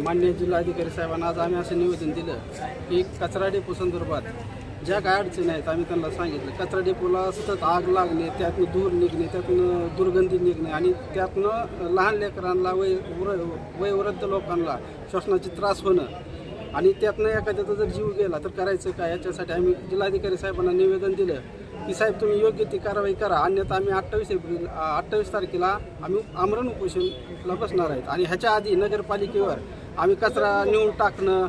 माननीय जिल्हाधिकारी साहेबांना आज आम्ही असं निवेदन दिलं की कचरा डेपो संदर्भात ज्या काय अडचणी आहेत आम्ही त्यांना सांगितलं. कचरा डेपोला सतत आग लागणे, त्यातनं धूर निघणे, त्यातनं दुर्गंधी निघणे आणि त्यातनं लहान लेकरांना वयोवृद्ध लोकांना श्वसनाचे त्रास होणं आणि त्यातनं एखाद्याचा जर जीव गेला तर करायचं काय, याच्यासाठी आम्ही जिल्हाधिकारी साहेबांना निवेदन दिलं की साहेब तुम्ही योग्य ती कारवाई करा, अन्यथा आम्ही 28 तारखेला आम्ही आमरण उपोषणला बसणार आहेत. आणि ह्याच्या आधी नगरपालिकेवर आम्ही कचरा नेऊन टाकणं,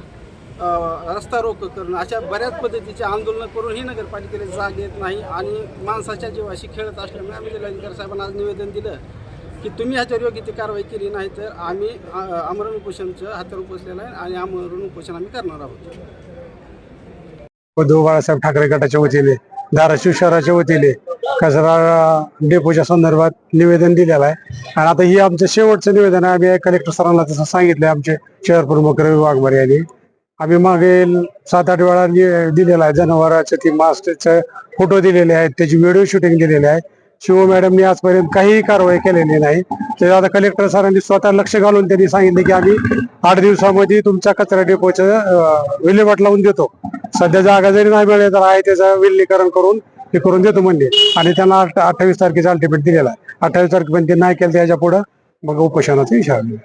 रस्ता रोक करणं अशा बऱ्याच पद्धतीचे आंदोलनं करूनही नगरपालिकेला जाग येत नाही आणि माणसाच्या जीवाशी खेळत असल्यामुळे आम्ही जिल्हाधिकारी साहेबांना आज निवेदन दिलं की तुम्ही ह्याच्यावर योग्य ती कारवाई केली नाही तर आम्ही आमरण उपोषणचं हातावर पोचलेलं आहे आणि आमरण उपोषण आम्ही करणार आहोत. उद्धव बाळासाहेब ठाकरे गटाच्या वतीने धाराशिव शहराच्या वतीने कचरा डेपोच्या संदर्भात निवेदन दिलेलं आहे आणि आता ही आमचं शेवटचं निवेदन आहे. आम्ही कलेक्टर सरांना तसं सांगितलंय आमचे शहर प्रमुख रवी वाघमारे यांनी. आम्ही मागील 7-8 वेळा दिलेला आहे. जनावरांचे ती मास्टरचे फोटो दिलेले आहेत, त्याची व्हिडिओ शूटिंग दिलेली आहे. शिव मॅडमनी आजपर्यंत काहीही कारवाई केलेली नाही. तर आता कलेक्टर सरांनी स्वतः लक्ष घालून त्यांनी सांगितले की आम्ही 8 दिवसामध्ये तुमच्या कचरा डेपोचं विल्हेवाट लावून देतो. सध्या जागा जरी नाही मिळाली तर आहे त्याचं विलीनीकरण करून हे करून देतो म्हणजे. आणि त्यांना 28 तारखेचा अल्टिमेट दिलेला आहे. 28 तारखेपर्यंत ते नाही केलं त्याच्या पुढं मग उपोषणाचा इशारा.